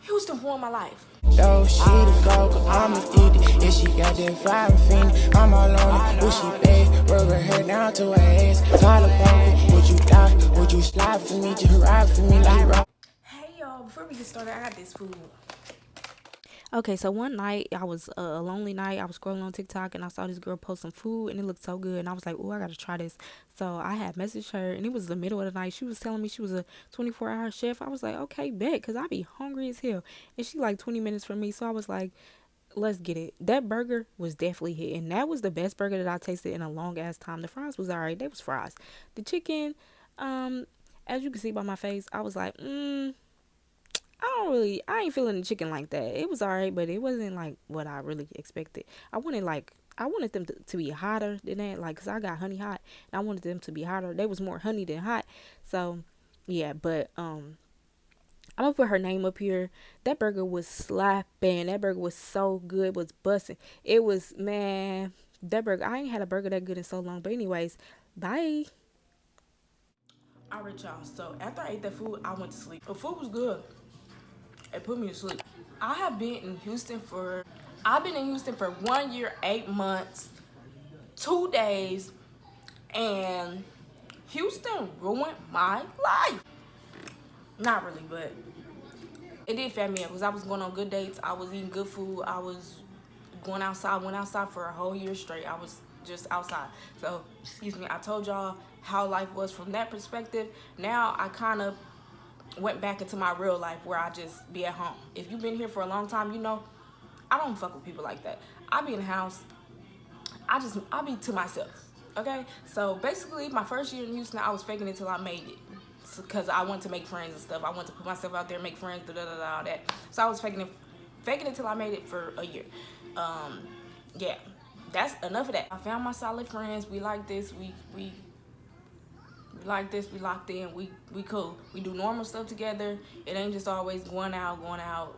Houston ruined my life. Yo, she the Coca, I'ma eat it. And she got that fire fiend, I'm all on it. When she bad, rubber her down to her ass. Tyler bumping, would you die? Would you slide for me? Just ride for me like rock. Hey y'all, before we get started, I got this food. Okay, so one night I was a lonely night. I was scrolling on TikTok and I saw this girl post some food and it looked so good and I was like, "Oh, I gotta try this." So I had messaged her and it was the middle of the night. She was telling me she was a 24-hour chef. I was like, "Okay, bet," because I be hungry as hell. And she like 20 minutes from me, so I was like, let's get it. That burger was definitely hitting. That was the best burger that I tasted in a long ass time. The fries was alright. They was fries. The chicken, as you can see by my face, I was like, I ain't feeling the chicken like that. It was alright, but it wasn't like what I really expected. I wanted them to be hotter than that, like, cause I got honey hot, and I wanted them to be hotter. They was more honey than hot, so yeah. But I'm gonna put her name up here. That burger was slapping. That burger was so good. It was busting. It was, man. That burger. I ain't had a burger that good in so long. But anyways, bye. Alright y'all, so after I ate that food, I went to sleep. The food was good. It put me to sleep. I've been in Houston for 1 year, 8 months, 2 days, and Houston ruined my life. Not really, but it did fat me up because I was going on good dates. I was eating good food. I was going outside. Went outside for a whole year straight. I was just outside. So, excuse me, I told y'all how life was from that perspective. Now I kind of went back into my real life where I just be at home. If you've been here for a long time, you know I don't fuck with people like that. I be in the house. I be to myself. Okay? So basically my first year in Houston, I was faking it till I made it. Because I wanted to make friends and stuff. I wanted to put myself out there, make friends, all that. So I was faking it till I made it for a year. Yeah, that's enough of that. I found my solid friends. We like this. We like this. We locked in. We cool. We do normal stuff together. It ain't just always going out.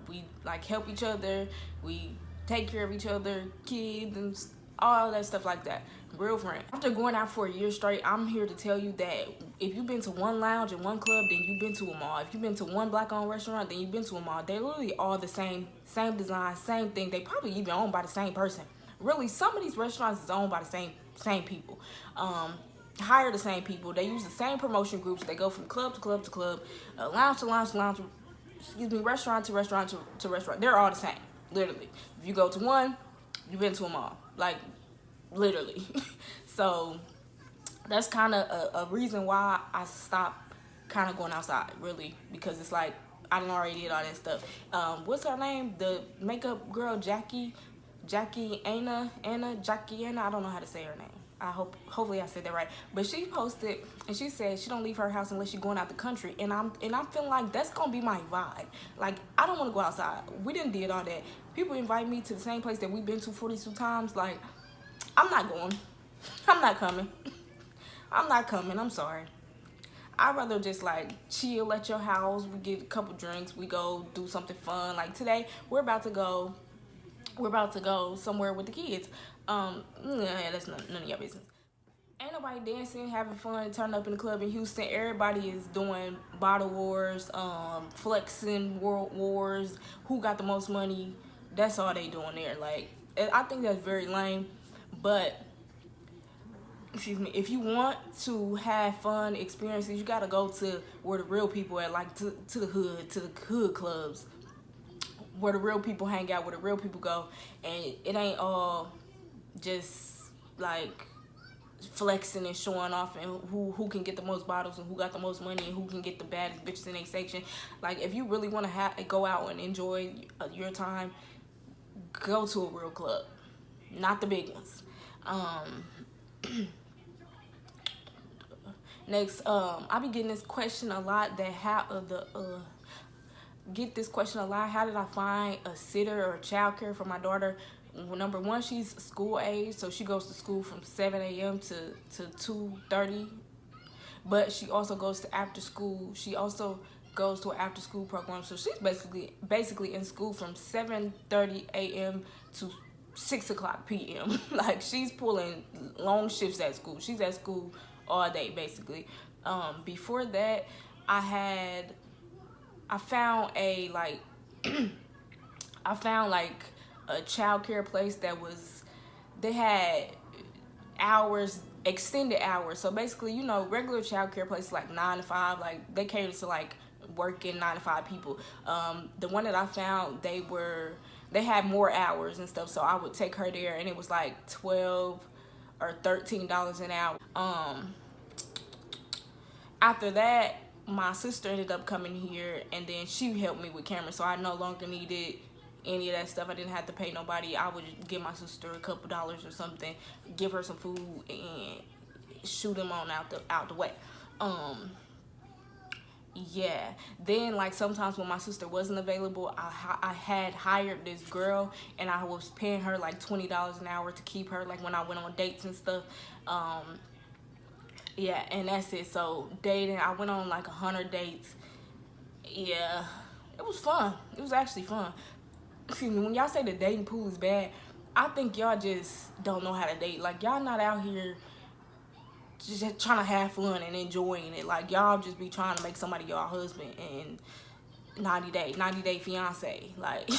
We like help each other. We take care of each other, kids and all that stuff like that. Real friend. After going out for a year straight, I'm here to tell you that if you've been to one lounge and one club, then you've been to them all. If you've been to one black-owned restaurant, then you've been to them all. They're literally all the same design, same thing. They probably even owned by the same person. Really, some of these restaurants is owned by the same people. Hire the same people. They use the same promotion groups. They go from club to club to club, lounge to lounge to lounge. Excuse me, restaurant to restaurant to restaurant. They're all the same, literally. If you go to one, you've been to them all. Like, literally. So that's kind of a reason why I stopped kind of going outside, really, because it's like I done already did all that stuff. What's her name? The makeup girl, Jasziy Anna. I don't know how to say her name. Hopefully I said that right. But she posted and she said she don't leave her house unless she's going out the country. And I'm feeling like that's gonna be my vibe. Like, I don't want to go outside. We didn't did all that. People invite me to the same place that we've been to 42 times. Like, I'm not going. I'm not coming. I'm not coming. I'm sorry. I'd rather just like chill at your house. We get a couple drinks. We go do something fun. Like today, we're about to go somewhere with the kids. Yeah, that's none of your business. Ain't nobody dancing, having fun, turning up in the club in Houston. Everybody is doing bottle wars, flexing, world wars, who got the most money. That's all they doing there. Like, I think that's very lame. But, excuse me, if you want to have fun experiences, you gotta go to where the real people at, like to the hood clubs, where the real people hang out, where the real people go, and it ain't all just like flexing and showing off and who can get the most bottles and who got the most money and who can get the baddest bitches in their section. Like, if you really want to go out and enjoy your time, go to a real club, not the big ones. Next, I be getting this question a lot, that how how did I find a sitter or childcare for my daughter? Well, number one, she's school age, so she goes to school from 7 a.m. to 2:30. But she also goes to after school. She also goes to an after school program, so she's basically in school from 7:30 a.m. to 6 o'clock p.m. Like, she's pulling long shifts at school. She's at school all day, basically. Before that, I found a, like, I found like a childcare place that they had hours, extended hours. So basically, you know, regular childcare places like 9 to 5, like they cater to like working 9 to 5 people. The one that I found, they had more hours and stuff. So I would take her there, and it was like $12 or $13 an hour. After that, my sister ended up coming here, and then she helped me with cameras, so I no longer needed any of that stuff. I didn't have to pay nobody. I would give my sister a couple dollars or something, give her some food, and shoot them on out the way. Yeah. Then like sometimes when my sister wasn't available, I had hired this girl, and I was paying her like $20 an hour to keep her, like when I went on dates and stuff. Yeah, and that's it. So dating, I went on like 100 dates. Yeah, it was fun. It was actually fun. Excuse me, when y'all say the dating pool is bad, I think y'all just don't know how to date. Like, y'all not out here just trying to have fun and enjoying it. Like, y'all just be trying to make somebody your husband and 90 day fiance. Like,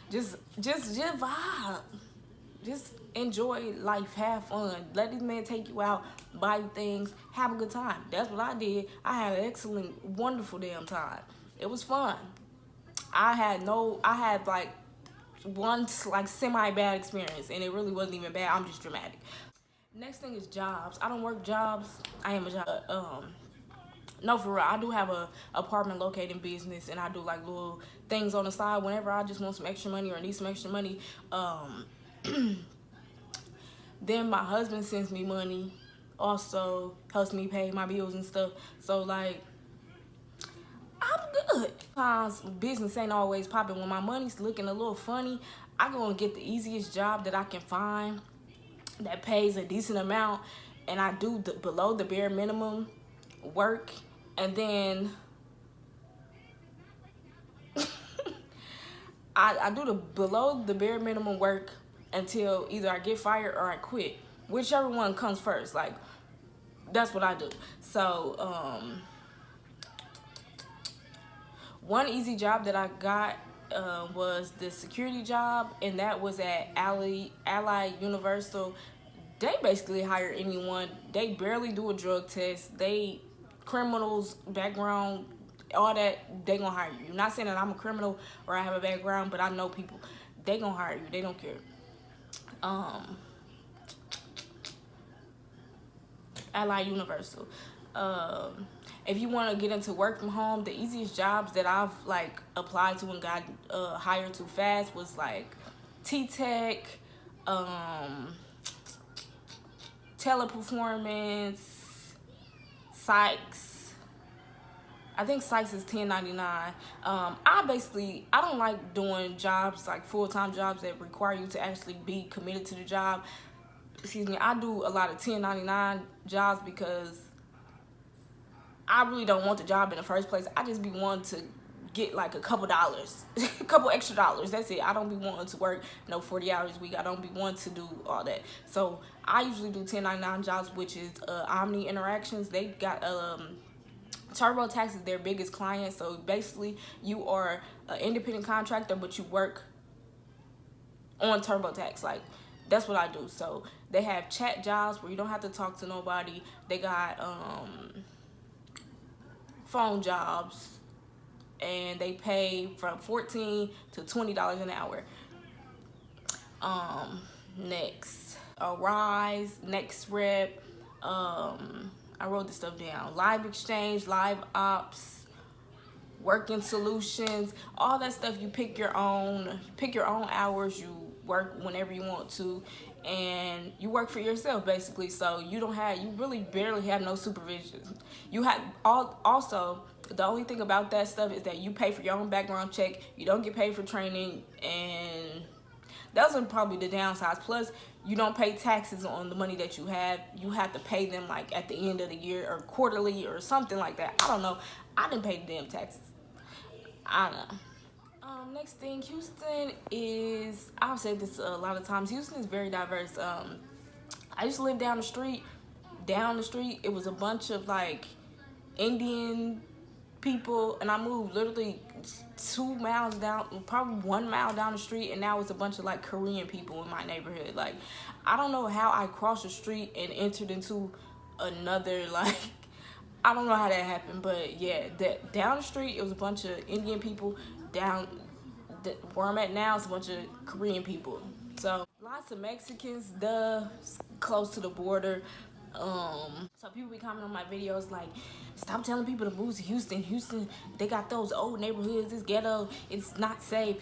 just vibe. Just enjoy life, have fun. Let these men take you out, buy you things, have a good time. That's what I did. I had an excellent, wonderful damn time. It was fun. I had like one like semi-bad experience, and it really wasn't even bad. I'm just dramatic. Next thing is jobs. I don't work jobs. I am a job. No, for real. I do have a apartment locating business, and I do like little things on the side whenever I just want some extra money or need some extra money. Then my husband sends me money, also helps me pay my bills and stuff. So like, I'm good. Sometimes business ain't always popping. When my money's looking a little funny, I go and get the easiest job that I can find that pays a decent amount, and I do below the bare minimum work, and then I do the below the bare minimum work until either I get fired or I quit, whichever one comes first. Like, that's what I do. So one easy job that I got was the security job, and that was at Allied Universal. They basically hire anyone. They barely do a drug test. They criminals, background, all that, they gonna hire you. I'm not saying that I'm a criminal or I have a background, but I know people. They gonna hire you. They don't care. Allied Universal. If you want to get into work from home, the easiest jobs that I've like applied to and got hired to fast was like T-Tech, Teleperformance, Sykes. I think Sykes is $10.99. I don't like doing jobs like full-time jobs that require you to actually be committed to the job. Excuse me. I do a lot of $10.99 jobs because I really don't want the job in the first place. I just be wanting to get like a couple dollars, a couple extra dollars. That's it. I don't be wanting to work 40 hours a week. I don't be wanting to do all that. So I usually do $10.99 jobs, which is Omni Interactions. They got TurboTax is their biggest client. So basically, you are an independent contractor, but you work on TurboTax. Like, that's what I do. So they have chat jobs where you don't have to talk to nobody. They got phone jobs, and they pay from $14 to $20 an hour. Next, Arise, Next Rep. I wrote this stuff down. Live Exchange, Live Ops, Working Solutions, all that stuff. You pick your own hours. You work whenever you want to, and you work for yourself basically. So you really barely have no supervision. You have also, the only thing about that stuff is that you pay for your own background check. You don't get paid for training, and those are probably the downsides. Plus, you don't pay taxes on the money that you have. You have to pay them like at the end of the year or quarterly or something like that. I don't know. I didn't pay the damn taxes. I don't know. Next thing, Houston is, I've said this a lot of times, Houston is very diverse. I used to live down the street. It was a bunch of like Indian people, and I moved literally 2 miles down, probably 1 mile down the street, and now it's a bunch of like Korean people in my neighborhood. Like, I don't know how I crossed the street and entered into another, like, I don't know how that happened, but yeah, that down the street it was a bunch of Indian people. Down where I'm at now, it's a bunch of Korean people. So lots of Mexicans, close to the border. So people be commenting on my videos like, stop telling people to move to Houston. Houston, they got those old neighborhoods, it's ghetto, it's not safe.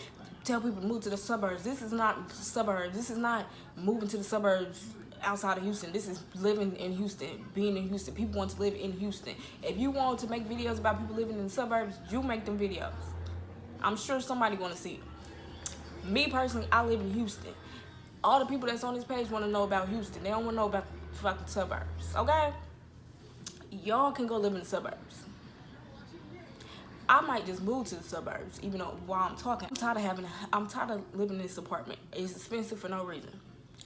Tell people to move to the suburbs. This is not suburbs. This is not moving to the suburbs outside of Houston. This is living in Houston, being in Houston. People want to live in Houston. If you want to make videos about people living in the suburbs, you make them videos. I'm sure somebody want to see it. Me personally, I live in Houston. All the people that's on this page want to know about Houston. They don't want to know about the fucking suburbs, okay? Y'all can go live in the suburbs. I might just move to the suburbs, even though while I'm talking, I'm tired of living in this apartment. It's expensive for no reason.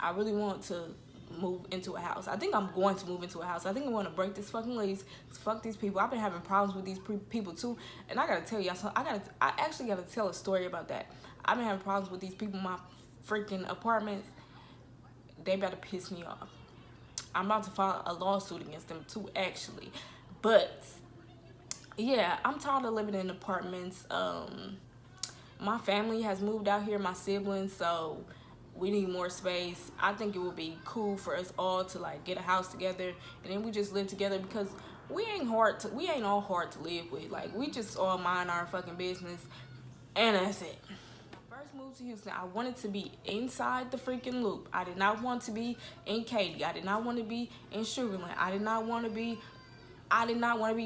I really want to move into a house. I think I'm going to move into a house. I think I want to break this fucking lease. Fuck these people. I've been having problems with these people too, and I gotta tell y'all something. I actually gotta tell a story about that. I've been having problems with these people in my freaking apartments. They about to piss me off. I'm about to file a lawsuit against them too, actually. But yeah, I'm tired of living in apartments. My family has moved out here, my siblings, so we need more space. I think it would be cool for us all to like get a house together, and then we just live together, because we ain't all hard to live with. Like, we just all mind our fucking business, and that's it. First moved to Houston, I wanted to be inside the freaking loop. I did not want to be in Katy. I did not want to be in Sugarland. I did not want to be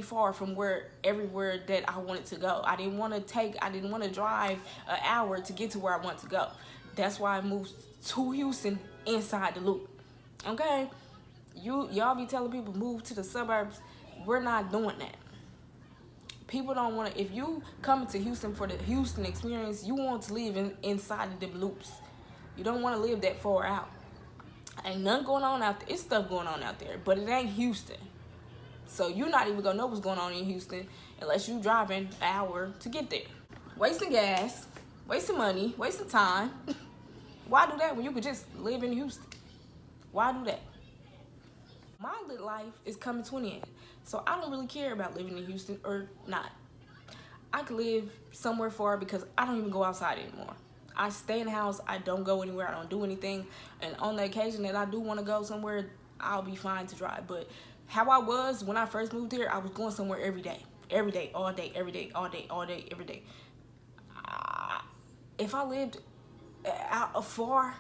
far from everywhere that I wanted to go. I didn't want to drive an hour to get to where I want to go. That's why I moved to Houston inside the loop. Okay? Y'all be telling people move to the suburbs. We're not doing that. People don't want to. If you come to Houston for the Houston experience, you want to live inside of them loops. You don't want to live that far out. Ain't nothing going on out there. It's stuff going on out there, but it ain't Houston. So you're not even gonna know what's going on in Houston unless you driving an hour to get there. Wasting gas, wasting money, wasting time. Why do that when you could just live in Houston? Why do that? My lit life is coming to an end, so I don't really care about living in Houston or not. I could live somewhere far because I don't even go outside anymore. I stay in the house, I don't go anywhere, I don't do anything, and on the occasion that I do want to go somewhere, I'll be fine to drive. But how I was when I first moved here, I was going somewhere every day, all day, every day, all day, every day. If I lived out far,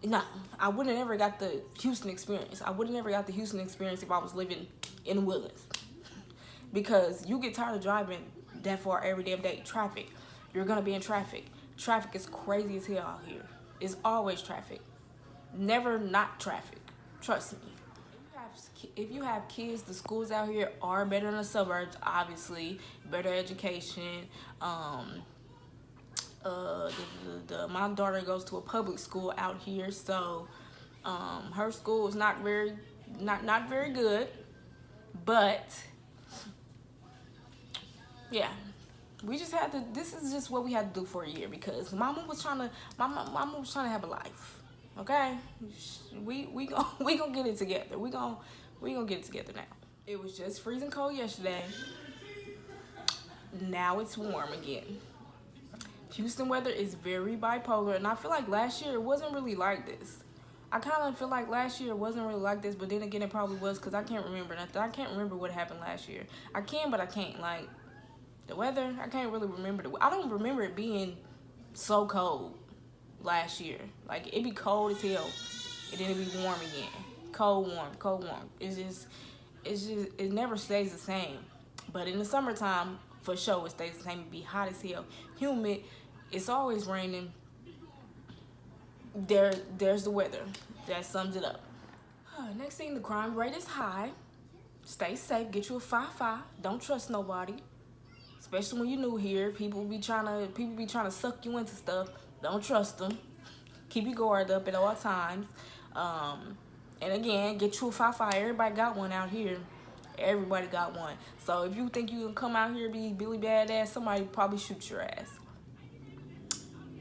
no, I wouldn't have never got the Houston experience. I wouldn't have never got the Houston experience if I was living in Woodlands. Because you get tired of driving that far every damn day. Traffic. You're going to be in traffic. Traffic is crazy as hell out here. It's always traffic. Never not traffic. Trust me. If you have kids, the schools out here are better than the suburbs, obviously. Better education. My daughter goes to a public school out here, so her school is not very good, but yeah, we just had to. This is just what we had to do for a year, because mama was trying to have a life. Okay, we gonna get it together. We gonna get it together now. It was just freezing cold yesterday. Now it's warm again. Houston weather is very bipolar, and I feel like last year it wasn't really like this. I kind of feel like last year it wasn't really like this, but then again it probably was, because I can't remember nothing. I can't remember what happened last year. I can, but I can't. Like, the weather, I can't really remember. I don't remember it being so cold last year. Like, it'd be cold as hell, and then it'd be warm again. Cold, warm. It never stays the same. But in the summertime, for sure, it stays the same. It'd be hot as hell, humid. It's always raining. There's the weather. That sums it up. Next thing, the crime rate is high. Stay safe. Get you a 5-5. Don't trust nobody, especially when you're new here. People be trying to suck you into stuff. Don't trust them. Keep your guard up at all times. And again, get you a 5-5. Everybody got one out here. Everybody got one. So if you think you can come out here and be Billy Badass, somebody probably shoot your ass.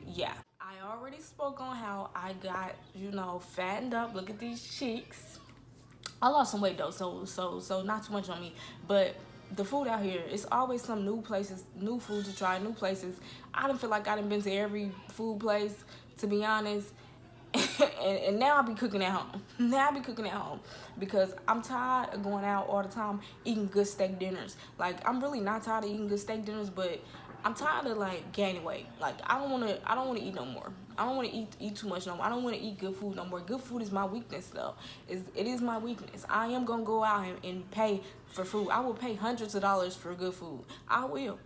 Yeah. I already spoke on how I got, you know, fattened up. Look at these cheeks. I lost some weight though, so not too much on me. But the food out here, it's always some new places, new food to try, new places. I don't feel like I done been to every food place, to be honest. and now I be cooking at home. Now I be cooking at home because I'm tired of going out all the time eating good steak dinners. Like, I'm really not tired of eating good steak dinners, but I'm tired of like gaining weight. Like, I don't wanna eat no more. I don't want to eat too much no more. I don't want to eat good food no more. Good food is my weakness though. It is my weakness. I am gonna go out and pay for food. I will pay hundreds of dollars for good food. I will.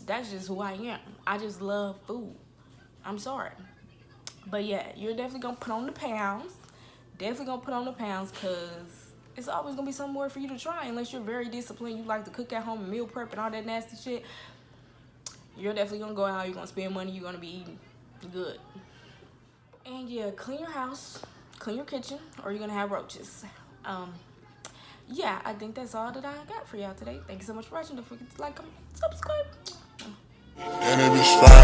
That's just who I am. I just love food. I'm sorry. But yeah, you're definitely gonna put on the pounds. Definitely gonna put on the pounds because it's always gonna be something more for you to try unless you're very disciplined. You like to cook at home and meal prep and all that nasty shit. You're definitely gonna go out. You're gonna spend money. You're gonna be eating good. And yeah, clean your house, clean your kitchen, or you're gonna have roaches. Yeah, I think that's all that I got for y'all today. Thank you so much for watching. Don't forget to like, comment, subscribe. And it is fine.